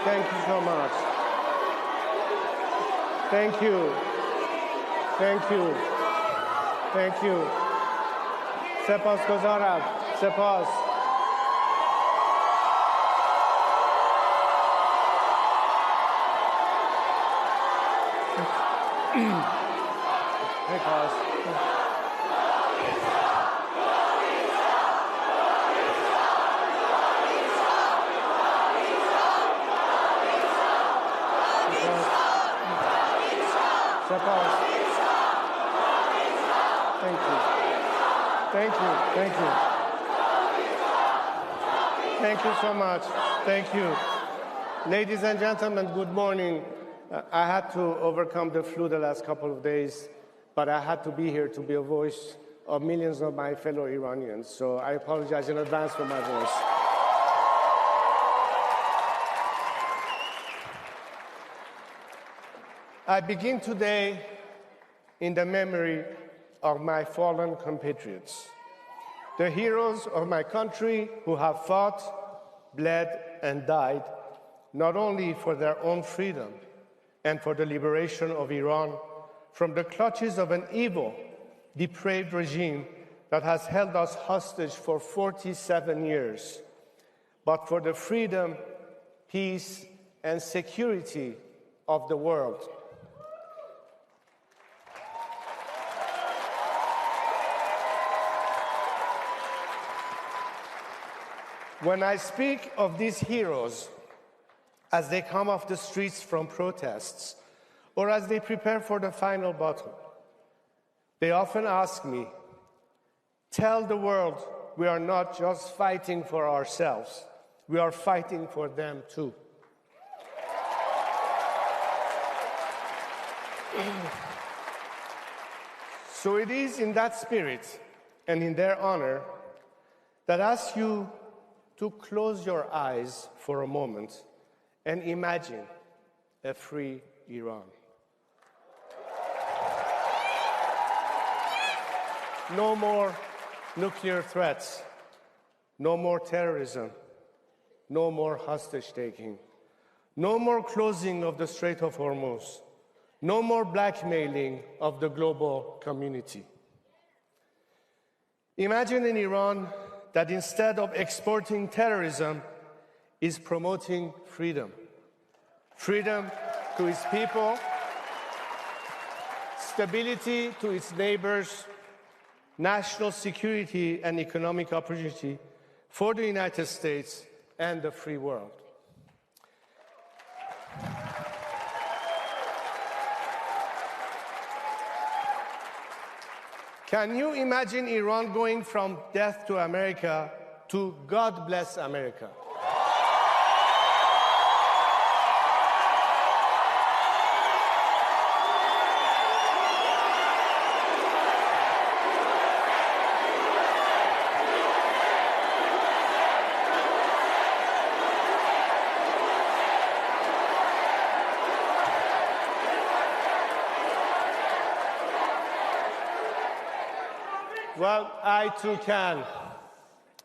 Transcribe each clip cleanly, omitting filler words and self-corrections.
Thank you so much. Thank you. Thank you. Thank you. سپاسگزارم. سپاس. Thank you. Thank you. Thank you. Thank you so much. Thank you. Ladies and gentlemen, good morning. I had to overcome the flu the last couple of days, but I had to be here to be a voice of millions of my fellow Iranians. So I apologize in advance for my voice. I begin today in the memory of my fallen compatriots, the heroes of my country who have fought, bled, and died, not only for their own freedom and for the liberation of Iran from the clutches of an evil, depraved regime that has held us hostage for 47 years, but for the freedom, peace, and security of the world. When I speak of these heroes as they come off the streets from protests or as they prepare for the final battle, they often ask me, tell the world we are not just fighting for ourselves, we are fighting for them too. So it is in that spirit and in their honor that I ask you to close your eyes for a moment and imagine a free Iran. No more nuclear threats, no more terrorism, no more hostage-taking, no more closing of the Strait of Hormuz, no more blackmailing of the global community. Imagine an Iran that instead of exporting terrorism is promoting freedom. Freedom to its people, stability to its neighbors, national security and economic opportunity for the United States and the free world. Can you imagine Iran going from death to America to God bless America? Well, I too can,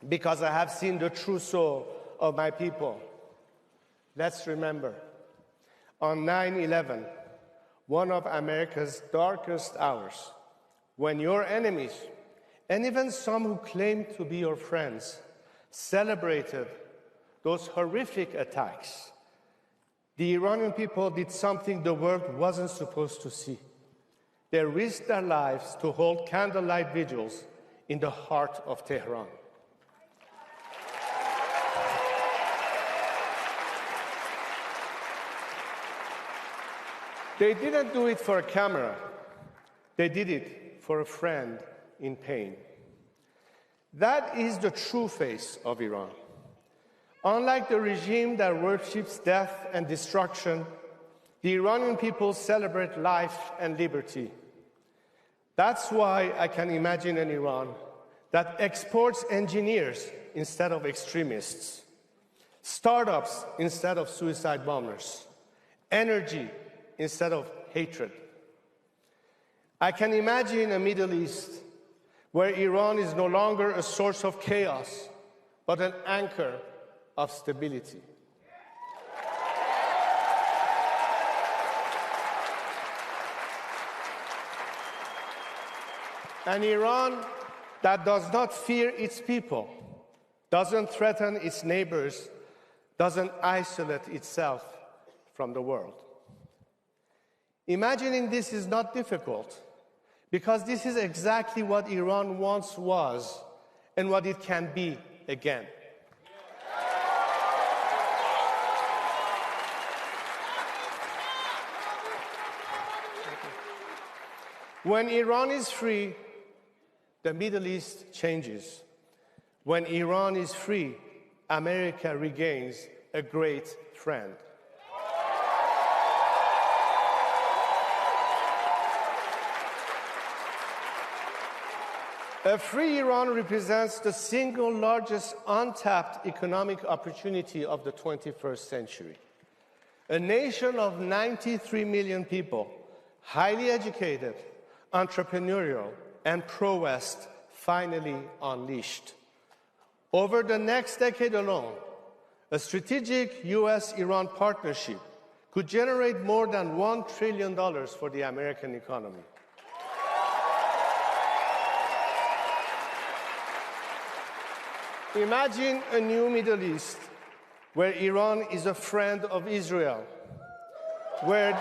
because I have seen the true soul of my people. Let's remember, on 9/11, one of America's darkest hours, when your enemies, and even some who claim to be your friends, celebrated those horrific attacks, the Iranian people did something the world wasn't supposed to see. They risked their lives to hold candlelight vigils in the heart of Tehran. They didn't do it for a camera. They did it for a friend in pain. That is the true face of Iran. Unlike the regime that worships death and destruction, the Iranian people celebrate life and liberty. That's why I can imagine an Iran that exports engineers instead of extremists, startups instead of suicide bombers, energy instead of hatred. I can imagine a Middle East where Iran is no longer a source of chaos, but an anchor of stability. An Iran that does not fear its people, doesn't threaten its neighbors, doesn't isolate itself from the world. Imagining this is not difficult, because this is exactly what Iran once was and what it can be again. When Iran is free, the Middle East changes. When Iran is free, America regains a great friend. A free Iran represents the single largest untapped economic opportunity of the 21st century. A nation of 93 million people, highly educated, entrepreneurial, and pro-West, finally unleashed. Over the next decade alone, a strategic US-Iran partnership could generate more than $1 trillion for the American economy. Imagine a new Middle East where Iran is a friend of Israel, where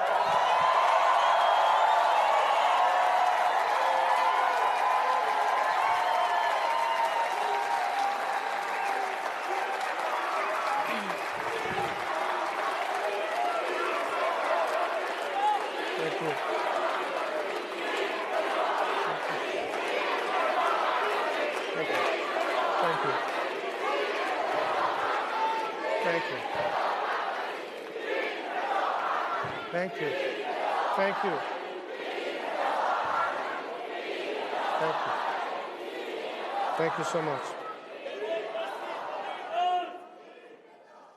Thank you so much.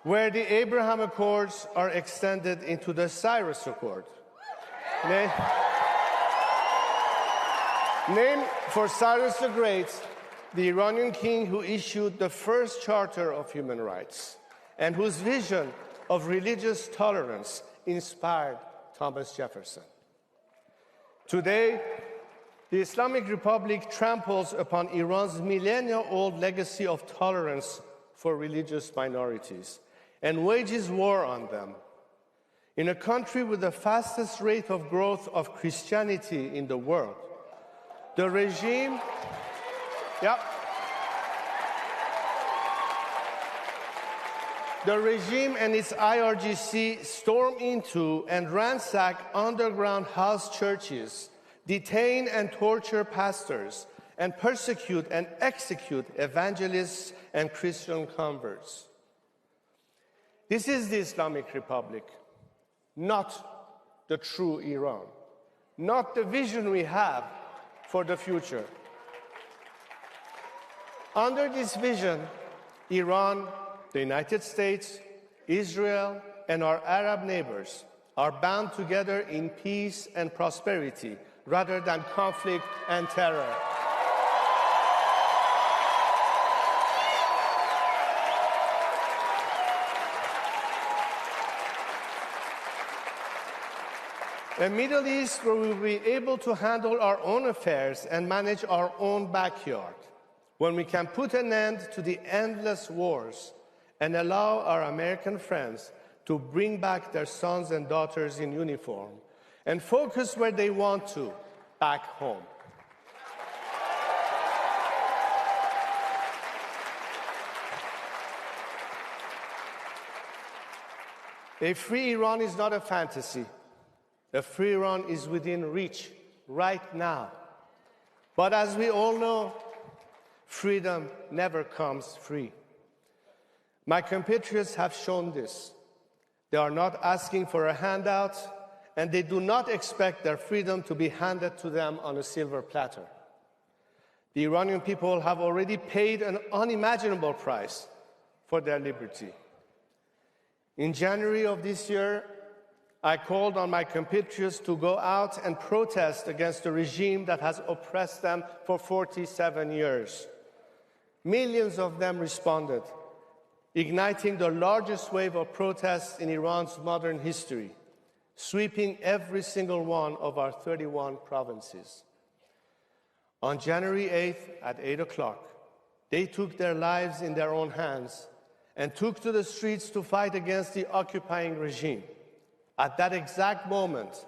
Where the Abraham Accords are extended into the Cyrus Accord. Named for Cyrus the Great, the Iranian king who issued the first Charter of Human Rights and whose vision of religious tolerance inspired Thomas Jefferson. Today, the Islamic Republic tramples upon Iran's millennia-old legacy of tolerance for religious minorities and wages war on them. In a country with the fastest rate of growth of Christianity in the world, the regime, the regime and its IRGC storm into and ransack underground house churches, detain and torture pastors, and persecute and execute evangelists and Christian converts. This is the Islamic Republic, not the true Iran, not the vision we have for the future. Under this vision, Iran, the United States, Israel, and our Arab neighbors are bound together in peace and prosperity rather than conflict and terror. A Middle East where we will be able to handle our own affairs and manage our own backyard, when we can put an end to the endless wars and allow our American friends to bring back their sons and daughters in uniform and focus where they want to, back home. A free Iran is not a fantasy. A free Iran is within reach right now. But as we all know, freedom never comes free. My compatriots have shown this. They are not asking for a handout, and they do not expect their freedom to be handed to them on a silver platter. The Iranian people have already paid an unimaginable price for their liberty. In January of this year, I called on my compatriots to go out and protest against a regime that has oppressed them for 47 years. Millions of them responded, igniting the largest wave of protests in Iran's modern history, sweeping every single one of our 31 provinces. On January 8th at 8 o'clock, they took their lives in their own hands and took to the streets to fight against the occupying regime. At that exact moment,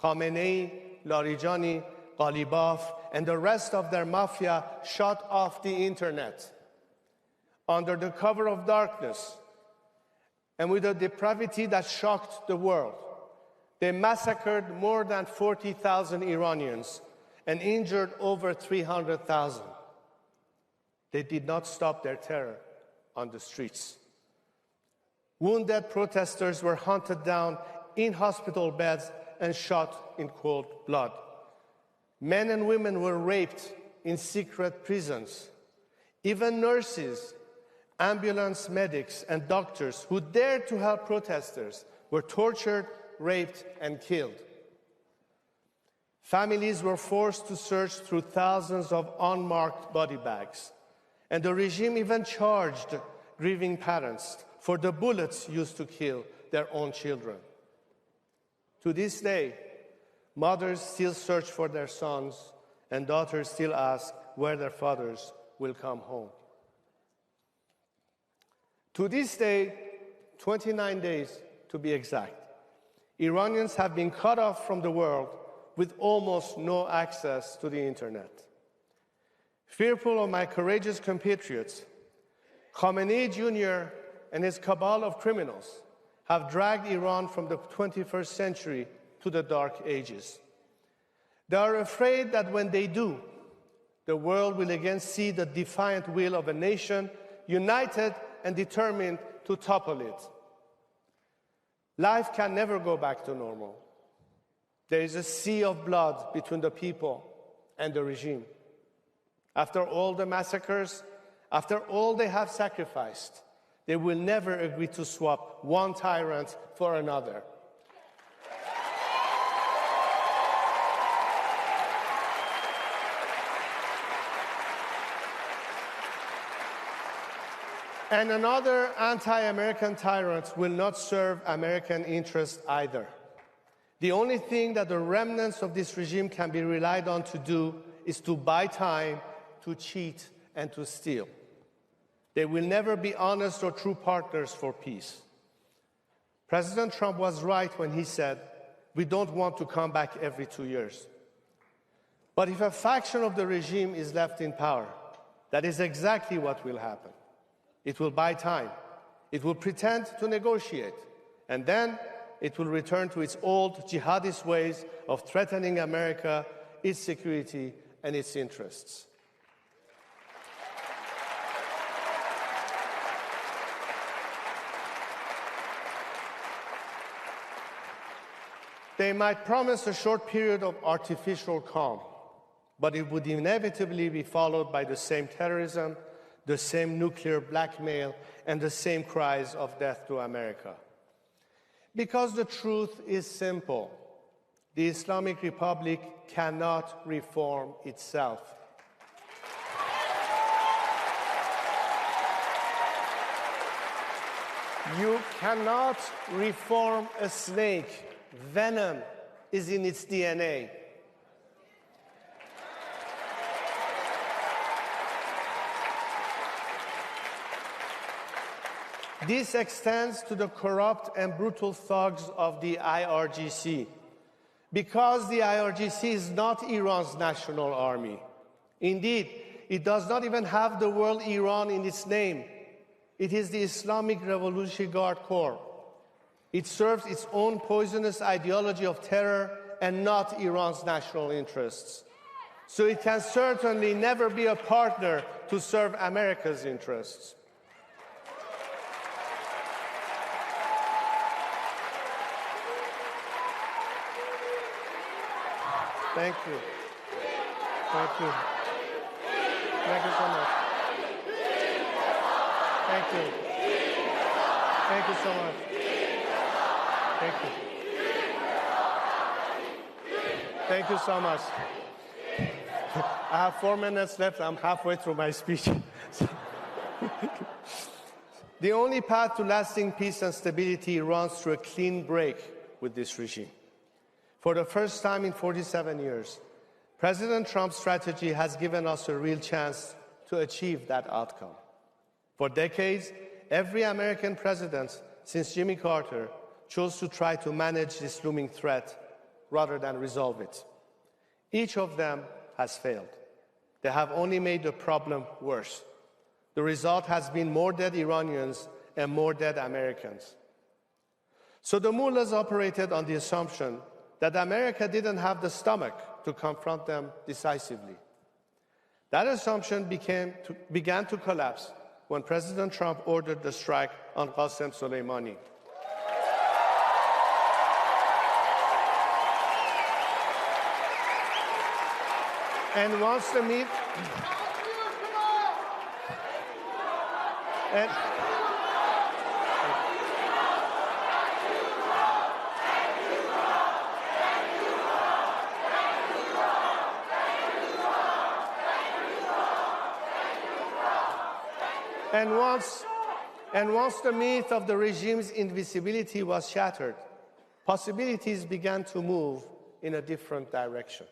Khamenei, Larijani, Ghalibaf, and the rest of their mafia shut off the internet. Under the cover of darkness and with a depravity that shocked the world, they massacred more than 40,000 Iranians and injured over 300,000. They did not stop their terror on the streets. Wounded protesters were hunted down in hospital beds and shot in cold blood. Men and women were raped in secret prisons. Even nurses, ambulance medics, and doctors who dared to help protesters were tortured, raped, and killed. Families were forced to search through thousands of unmarked body bags, and the regime even charged grieving parents for the bullets used to kill their own children. To this day, mothers still search for their sons, and daughters still ask where their fathers will come home. To this day, 29 days to be exact, Iranians have been cut off from the world with almost no access to the internet. Fearful of my courageous compatriots, Khamenei Jr. and his cabal of criminals have dragged Iran from the 21st century to the dark ages. They are afraid that when they do, the world will again see the defiant will of a nation united and determined to topple it. Life can never go back to normal. There is a sea of blood between the people and the regime. After all the massacres, after all they have sacrificed, they will never agree to swap one tyrant for another. And another anti-American tyrant will not serve American interests either. The only thing that the remnants of this regime can be relied on to do is to buy time, to cheat, and to steal. They will never be honest or true partners for peace. President Trump was right when he said, we don't want to come back every 2 years. But if a faction of the regime is left in power, that is exactly what will happen. It will buy time. It will pretend to negotiate. And then it will return to its old jihadist ways of threatening America, its security, and its interests. They might promise a short period of artificial calm, but it would inevitably be followed by the same terrorism, the same nuclear blackmail, and the same cries of death to America. Because the truth is simple. The Islamic Republic cannot reform itself. You cannot reform a snake. Venom is in its DNA. This extends to the corrupt and brutal thugs of the IRGC, because the IRGC is not Iran's national army. Indeed, it does not even have the word Iran in its name. It is the Islamic Revolutionary Guard Corps. It serves its own poisonous ideology of terror and not Iran's national interests. So it can certainly never be a partner to serve America's interests. Thank you. Thank you. Thank you so much. Thank you. Thank you so much. Thank you. Thank you so much. I have 4 minutes left. I'm halfway through my speech. The only path to lasting peace and stability runs through a clean break with this regime. For the first time in 47 years, President Trump's strategy has given us a real chance to achieve that outcome. For decades, every American president since Jimmy Carter chose to try to manage this looming threat rather than resolve it. Each of them has failed. They have only made the problem worse. The result has been more dead Iranians and more dead Americans. So the mullahs operated on the assumption that America didn't have the stomach to confront them decisively. That assumption began to collapse when President Trump ordered the strike on Qasem Soleimani. And once the meet... And once the myth of the regime's invisibility was shattered, possibilities began to move in a different direction.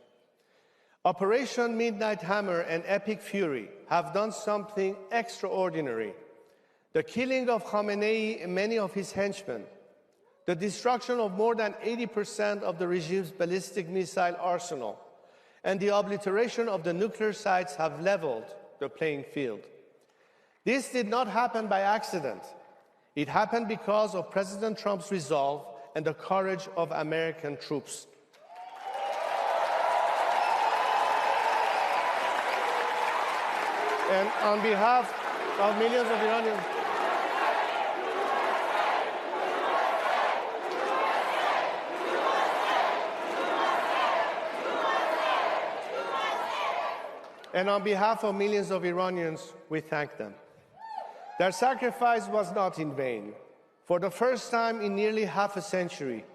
Operation Midnight Hammer and Epic Fury have done something extraordinary. The killing of Khamenei and many of his henchmen, the destruction of more than 80% of the regime's ballistic missile arsenal, and the obliteration of the nuclear sites have leveled the playing field. This did not happen by accident. It happened because of President Trump's resolve and the courage of American troops. And on behalf of millions of Iranians, we thank them. Their sacrifice was not in vain. For the first time in nearly half a century,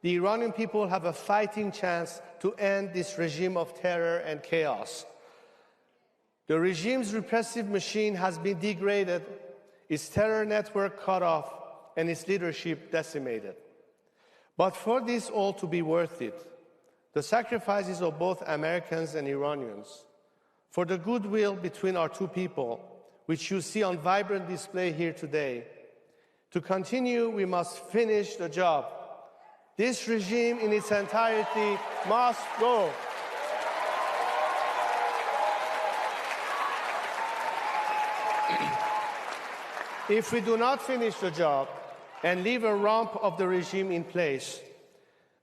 the Iranian people have a fighting chance to end this regime of terror and chaos. The regime's repressive machine has been degraded, its terror network cut off, and its leadership decimated. But for this all to be worth it, the sacrifices of both Americans and Iranians, for the goodwill between our two people, which you see on vibrant display here today, to continue, we must finish the job. This regime in its entirety must go. If we do not finish the job and leave a rump of the regime in place,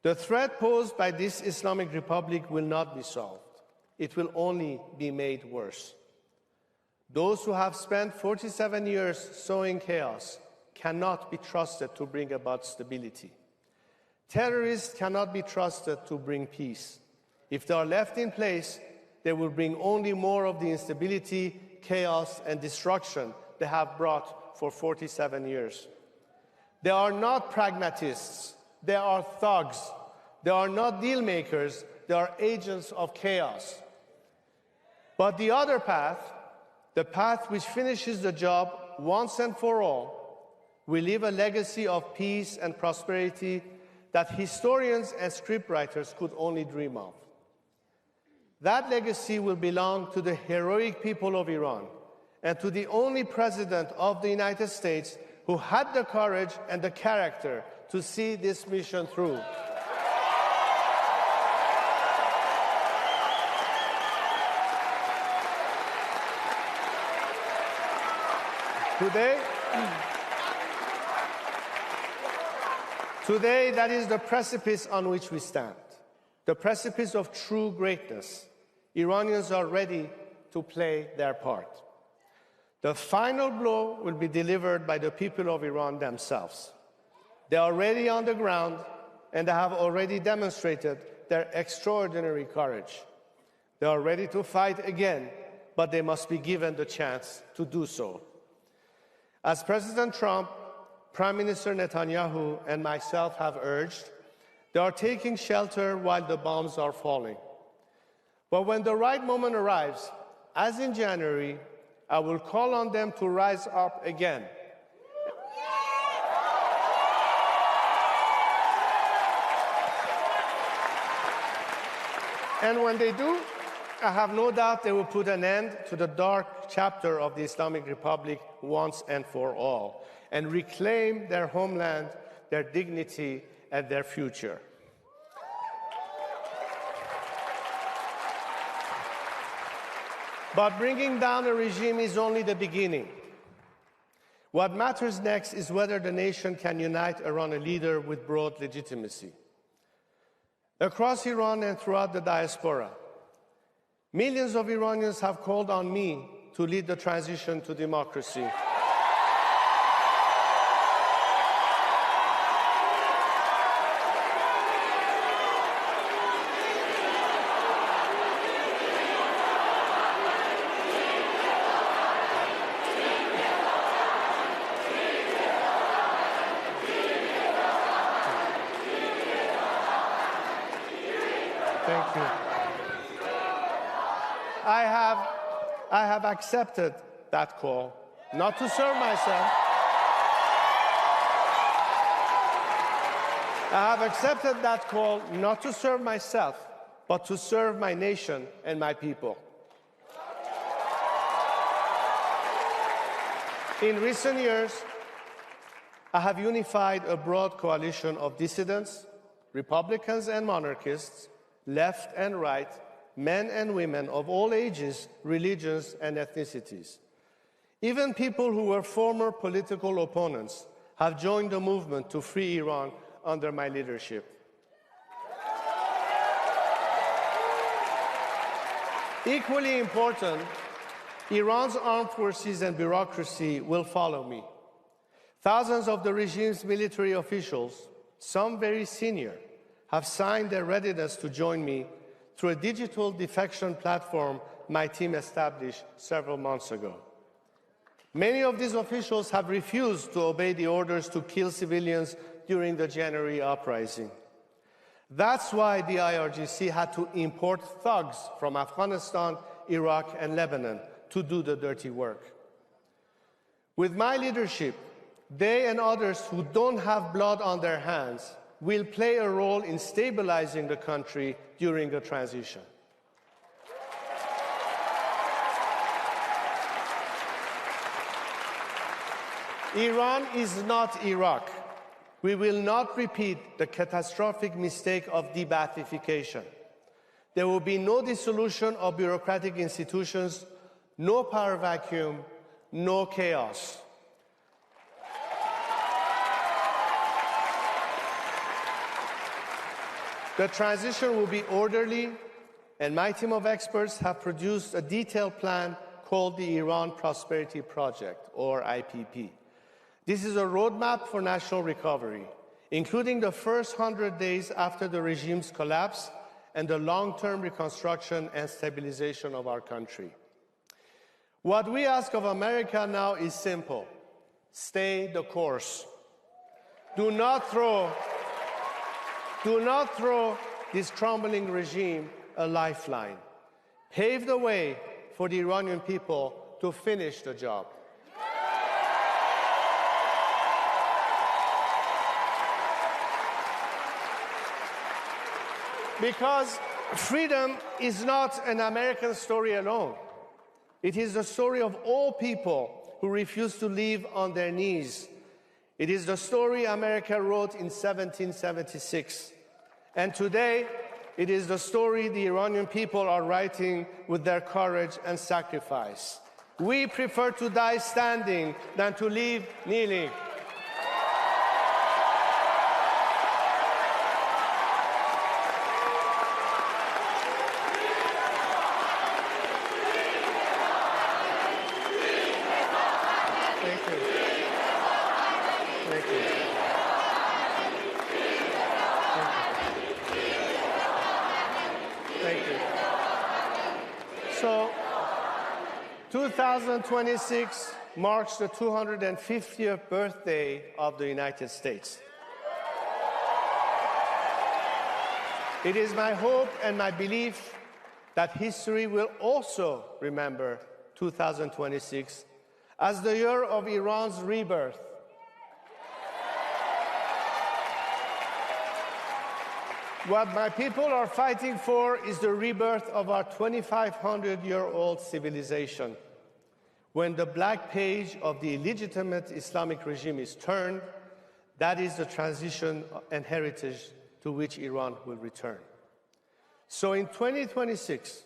the threat posed by this Islamic Republic will not be solved. It will only be made worse. Those who have spent 47 years sowing chaos cannot be trusted to bring about stability. Terrorists cannot be trusted to bring peace. If they are left in place, they will bring only more of the instability, chaos, and destruction they have brought for 47 years. They are not pragmatists. They are thugs. They are not deal makers. They are agents of chaos. But the other path, the path which finishes the job once and for all, will leave a legacy of peace and prosperity that historians and scriptwriters could only dream of. That legacy will belong to the heroic people of Iran and to the only president of the United States who had the courage and the character to see this mission through. Today, that is the precipice on which we stand, the precipice of true greatness. Iranians are ready to play their part. The final blow will be delivered by the people of Iran themselves. They are already on the ground, and they have already demonstrated their extraordinary courage. They are ready to fight again, but they must be given the chance to do so. As President Trump, Prime Minister Netanyahu, and myself have urged, they are taking shelter while the bombs are falling. But when the right moment arrives, as in January, I will call on them to rise up again. And when they do, I have no doubt they will put an end to the dark chapter of the Islamic Republic once and for all, and reclaim their homeland, their dignity, and their future. But bringing down a regime is only the beginning. What matters next is whether the nation can unite around a leader with broad legitimacy. Across Iran and throughout the diaspora, millions of Iranians have called on me to lead the transition to democracy. Thank you. I have accepted that call, not to serve myself. I have accepted that call not to serve myself, but to serve my nation and my people. In recent years, I have unified a broad coalition of dissidents, Republicans and monarchists, left and right, men and women of all ages, religions, and ethnicities. Even people who were former political opponents have joined the movement to free Iran under my leadership. Equally important, Iran's armed forces and bureaucracy will follow me. Thousands of the regime's military officials, some very senior, have signed their readiness to join me through a digital defection platform my team established several months ago. Many of these officials have refused to obey the orders to kill civilians during the January uprising. That's why the IRGC had to import thugs from Afghanistan, Iraq, and Lebanon to do the dirty work. With my leadership, they and others who don't have blood on their hands will play a role in stabilizing the country during the transition. Iran is not Iraq. We will not repeat the catastrophic mistake of de-Baathification. There will be no dissolution of bureaucratic institutions, no power vacuum, no chaos. The transition will be orderly, and my team of experts have produced a detailed plan called the Iran Prosperity Project, or IPP. This is a roadmap for national recovery, including the first 100 days after the regime's collapse and the long-term reconstruction and stabilization of our country. What we ask of America now is simple: stay the course. Do not throw this crumbling regime a lifeline. Pave the way for the Iranian people to finish the job. Because freedom is not an American story alone. It is the story of all people who refuse to live on their knees. It is the story America wrote in 1776. And today, it is the story the Iranian people are writing with their courage and sacrifice. We prefer to die standing than to live kneeling. Thank you. So, 2026 marks the 250th birthday of the United States. It is my hope and my belief that history will also remember 2026 as the year of Iran's rebirth. What my people are fighting for is the rebirth of our 2,500-year-old civilization. When the black page of the illegitimate Islamic regime is turned, that is the transition and heritage to which Iran will return. So in 2026,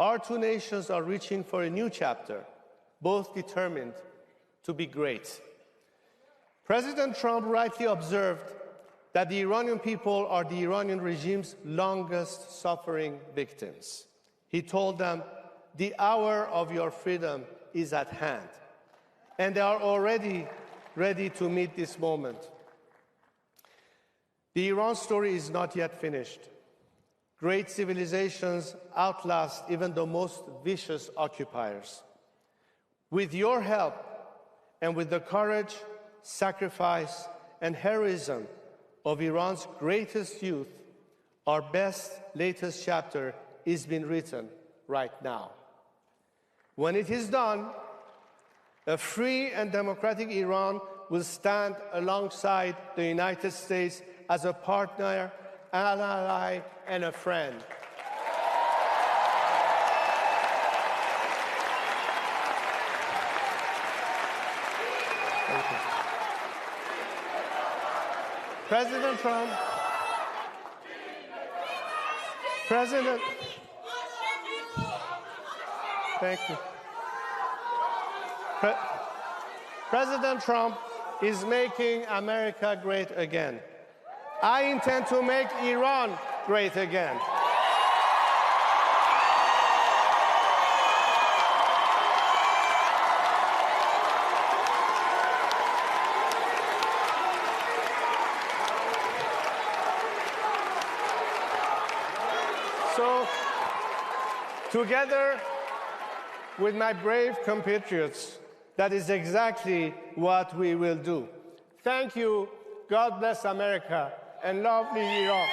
our two nations are reaching for a new chapter, both determined to be great. President Trump rightly observed that the Iranian people are the Iranian regime's longest suffering victims. He told them, the hour of your freedom is at hand. And they are already ready to meet this moment. The Iran story is not yet finished. Great civilizations outlast even the most vicious occupiers. With your help and with the courage, sacrifice, and heroism of Iran's greatest youth, our best latest chapter is being written right now. When it is done, a free and democratic Iran will stand alongside the United States as a partner, an ally, and a friend. Thank you. President Trump, thank you. President Trump is making America great again. I intend to make Iran great again. So, together with my brave compatriots, that is exactly what we will do. Thank you. God bless America and lovely Iran.